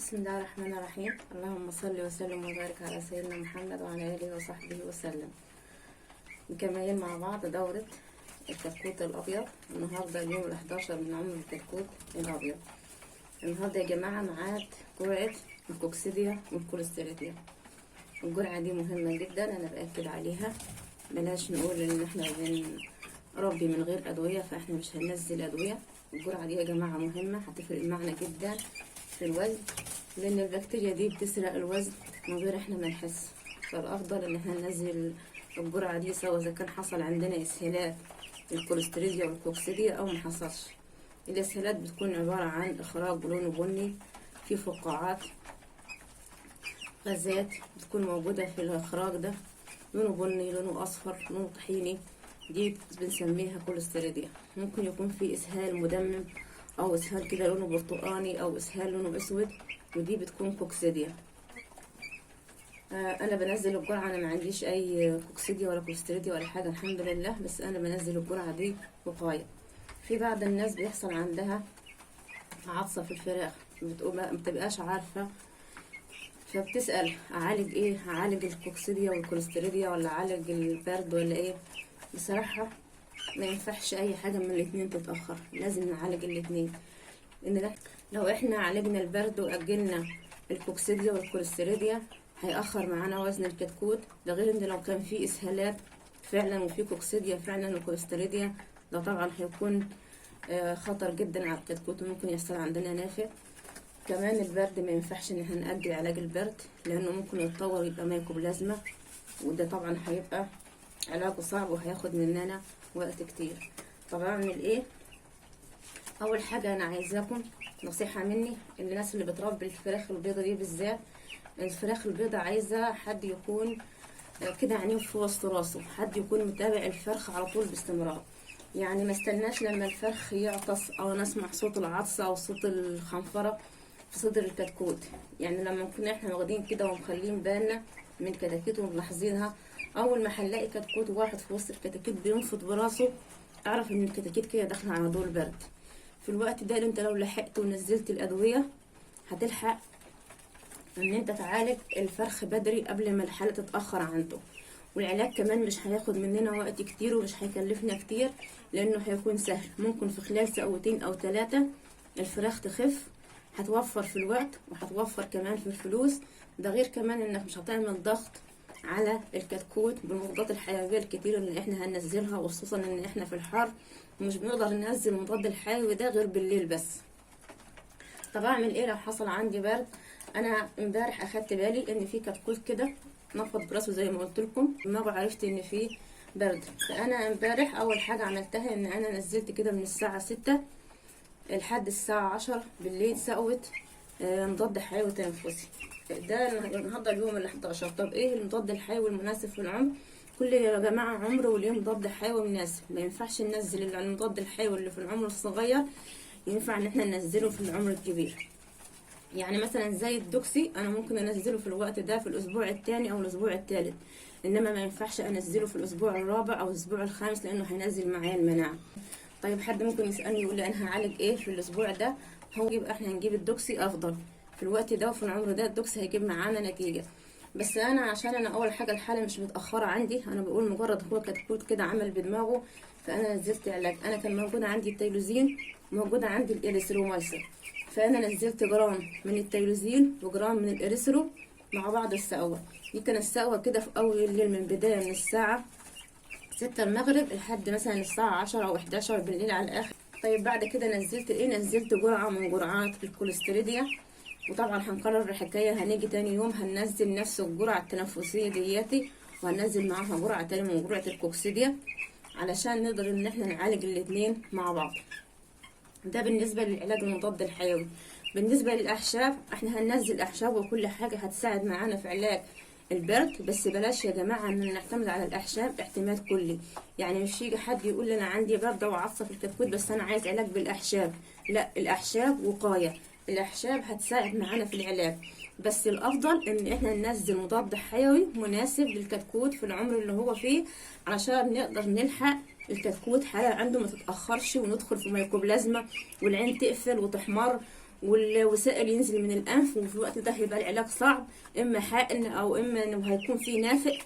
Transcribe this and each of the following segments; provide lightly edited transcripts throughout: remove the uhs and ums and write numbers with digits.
بسم الله الرحمن الرحيم. اللهم صل وسلم وبارك على سيدنا محمد وعلى آله وصحبه وسلم. مكملين مع بعض دورة الكتكوت الأبيض. النهاردة اليوم ال11 من عمر الكتكوت الأبيض. النهاردة يا جماعة معاد جرعة الكوكسيديا والكوليستيريديا. الجرعة دي مهمة جدا، أنا بأكد عليها. بلاش نقول إن احنا بنربي من غير أدوية فاحنا مش هننزل أدوية. الجرعة دي يا جماعة مهمة، هتفرق معنا جدا في الوزن، لان البكتيريا دي بتسرق الوزن من غير احنا ما نحس. فالافضل ان احنا ننزل الجرعه دي سواء اذا كان حصل عندنا اسهالات الكوليستيريديا والكوكسيديا او ما حصلش. الاسهالات بتكون عباره عن اخراج لونه بني في فقاعات غازات بتكون موجوده في الاخراج ده، لونه بني لونه اصفر لونه طحيني، دي بنسميها كوليستيريديا. ممكن يكون في اسهال مدمم او اسهال كده لونه برتقاني او اسهال لونه اسود، ودي بتكون كوكسيديا. انا بنزل الجرعه، انا ما عنديش اي كوكسيديا ولا كوليستيريديا ولا حاجه الحمد لله، بس انا بنزل الجرعه دي وقايه. في بعض الناس بيحصل عندها عطسه في الفراخ، ما بتبقاش عارفه، فبتسال اعالج ايه، اعالج الكوكسيديا والكوليستيريديا ولا اعالج البرد ولا ايه؟ بصراحه ما ينفعش اي حاجه من الاتنين تتاخر، لازم نعالج الاتنين. لان لو احنا عالجنا البرد واجلنا الكوكسيديا والكوليستيريديا هيأخر معانا وزن الكتكوت. ده غير ان لو كان في اسهالات فعلا وفي كوكسيديا فعلا وكوليستيريديا، ده طبعا هيكون خطر جدا على الكتكوت وممكن يحصل عندنا نافع. كمان البرد ما ينفعش ان احنا نأجل علاج البرد، لانه ممكن يتطور يبقى مايكوبلازما، وده طبعا هيبقى علاجه صعب وهياخد مننا وقت كتير. طب اعمل ايه؟ اول حاجه انا عايزاكم نصيحه مني، الناس اللي بتربي الفراخ البيضه دي بالذات، الفراخ البيضه عايزه حد يكون كده عينيه في وسط راسه، حد يكون متابع الفرخ على طول باستمرار. يعني ما استناش لما الفرخ يعطس او نسمع صوت العطسه او صوت الخنفره في صدر الكتكوت. يعني لما نكون احنا واخدين كده ومخلين بالنا من كتاكيت وملاحظينها، اول ما هنلاقي كتكوت واحد في وسط الكتاكيت بينفض براسه، اعرف ان الكتاكيت كده داخله على دور برد. في الوقت ده انت لو لحقت ونزلت الادويه هتلحق ان انت تعالج الفرخ بدري قبل ما الحاله تتاخر عنده. والعلاج كمان مش هياخد مننا وقت كتير ومش هيكلفنا كتير، لانه هيكون سهل، ممكن في خلال ساعتين او 3 الفراخ تخف. هتوفر في الوقت وهتوفر كمان في الفلوس. ده غير كمان انك مش هتعمل ضغط على الكتكوت بالمضادات الحيوية الكتير اللي احنا هننزلها، وخصوصا ان احنا في الحر ومش بنقدر ننزل المضاد الحيوي ده غير بالليل بس. طب اعمل ايه لو حصل عندي برد؟ انا امبارح اخدت بالي ان في كتكوت كده نفض براسه زي ما قلت لكم، دماغه عرفت ان في برد. فانا امبارح اول حاجه عملتها ان انا نزلت كده من الساعه 6 لحد الساعه 10 بالليل سقوت مضاد حيوي تنفسي. ده النهارده اليوم ال11. طب ايه المضاد الحيوي المناسب في العمر؟ كل يا جماعه عمر وليه مضاد حيوي مناسب، ما ينفعش ننزل المضاد الحيوي اللي في العمر الصغير، ينفع ان احنا ننزله في العمر الكبير. يعني مثلا زي الدوكسي انا ممكن انزله في الوقت ده في الاسبوع الثاني او الاسبوع الثالث، انما ما ينفعش انزله في الاسبوع الرابع او الاسبوع الخامس لانه هينزل معايا المناعه. طيب حد ممكن يسالني يقول لي انا هعالج ايه في الاسبوع ده؟ هو يبقى احنا هنجيب الدوكسي افضل في الوقت ده وفي العمر ده، الدوكسي هيجيب معانا نتيجه. بس انا عشان انا اول حاجه الحاله مش متاخره عندي، انا بقول مجرد هو كتكوت كده عمل بدماغه، فانا نزلت علاج. انا كان موجود عندي التيلوزين، موجود عندي الاريثرومايسين، فانا نزلت جرام من التيلوزين وجرام من الاريثرو مع بعض السقوه. دي كانت السقوه كده في اول الليل، من بدايه من الساعه 6 المغرب لحد مثلا الساعه 10 او 11 بالليل على الاخر. طيب بعد كده نزلت ايه؟ نزلت جرعه من جرعات الكوليستيريديا، وطبعا هنكرر الحكايه، هنيجي تاني يوم هننزل نفس الجرعه التنفسيه دياتي، وهننزل معاها جرعه تاني من جرعه الكوكسيديا علشان نقدر ان احنا نعالج الاتنين مع بعض. ده بالنسبه للعلاج المضاد الحيوي. بالنسبه للاعشاب احنا هننزل اعشاب وكل حاجه هتساعد معانا في علاج البرد، بس بلاش يا جماعه ان نعتمد على الاعشاب اعتماد كلي. يعني مش يجي حد يقول لي انا عندي برد وعصف في الكتكوت بس انا عايز علاج بالاعشاب، لا، الاعشاب وقايه، الاعشاب هتساعد معانا في العلاج، بس الافضل ان احنا ننزل مضاد حيوي مناسب للكتكوت في العمر اللي هو فيه، علشان نقدر نلحق الكتكوت حالة عنده ما تتأخرش وندخل في ميكوبلازما والعين تقفل وتحمر والسائل ينزل من الانف، وفي الوقت ده هيبقى العلاج صعب، اما حقن او اما انه هيكون فيه نافق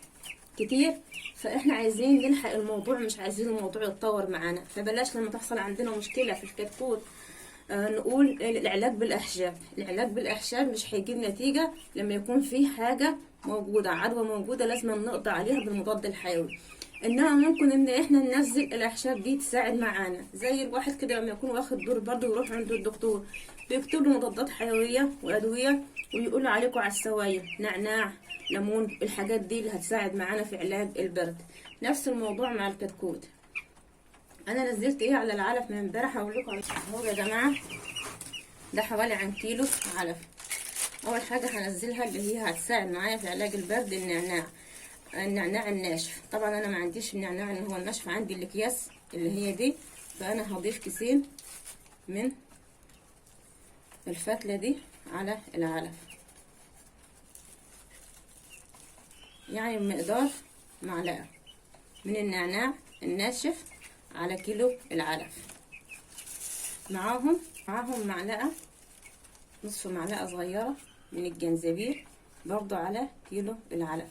كتير. فاحنا عايزين نلحق الموضوع، مش عايزين الموضوع يتطور معانا. فبلاش لما تحصل عندنا مشكله في الكتكوت نقول العلاج بالاعشاب. العلاج بالاعشاب مش هيجيب نتيجه لما يكون في حاجه موجوده، عدوى موجوده، لازم نقضي عليها بالمضاد الحيوي. انما ممكن ان احنا ننزل الاعشاب دي تساعد معانا، زي الواحد كده لما يكون واخد دور برضه يروح عند الدكتور بيكتب له مضادات حيويه وادويه، ويقول عليكم على السوايل نعناع ليمون، الحاجات دي اللي هتساعد معانا في علاج البرد. نفس الموضوع مع الكتكوت. انا نزلت ايه على العلف من امبارح، هقول لكم اهو يا جماعه. ده حوالي عن كيلو علف. اول حاجه هنزلها اللي هي هتساعد معايا في علاج البرد النعناع الناشف. طبعا انا ما عنديش النعناع اللي هو الناشف، عندي الاكياس اللي هي دي. فانا هضيف كيسين من الفتله دي على العلف، يعني بمقدار معلقه من النعناع الناشف على كيلو العلف. معاهم معلقه، نصف معلقه صغيره من الجنزبيل برضو على كيلو العلف.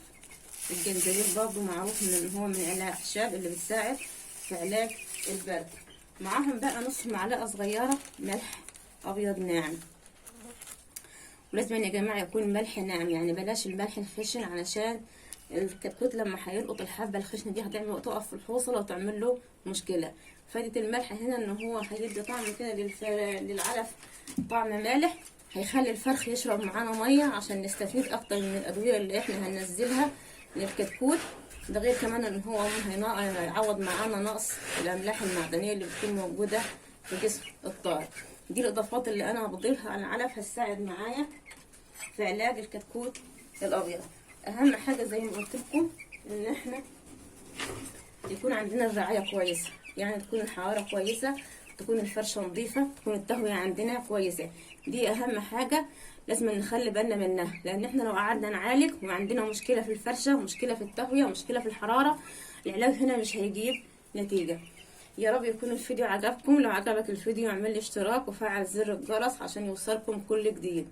الجنزبيل برضو معروف ان هو من الاعشاب اللي بتساعد في علاج البرد. معاهم بقى نصف معلقه صغيره ملح ابيض ناعم. ولازم يا جماعه يكون ملح ناعم، يعني بلاش الملح الخشن، علشان الكتكوت لما هيلقط الحبه الخشنه دي هتعمل تقف في الحوصله وتعمل له مشكله. فايده الملح هنا ان هو هيدي طعم كده للعلف، طعم مالح، هيخلي الفرخ يشرب معانا ميه عشان نستفيد اكتر من الادويه اللي احنا هننزلها للكتكوت. ده غير كمان ان هو هيعوض معانا نقص الاملاح المعدنيه اللي بتكون موجوده في جسم الطائر. دي الاضافات اللي انا بضيفها على العلف هتساعد معايا في علاج الكتكوت الابيض. اهم حاجه زي ما قلت لكم ان احنا يكون عندنا الرعايه كويسه، يعني تكون الحراره كويسه، تكون الفرشه نظيفه، تكون التهويه عندنا كويسه. دي اهم حاجه لازم نخلي بالنا منها، لان احنا لو قعدنا نعالج وعندنا مشكله في الفرشه ومشكله في التهويه ومشكله في الحراره، العلاج هنا مش هيجيب نتيجه. يا رب يكون الفيديو عجبكم. لو عجبك الفيديو اعمل لي اشتراك وفعل زر الجرس عشان يوصلكم كل جديد.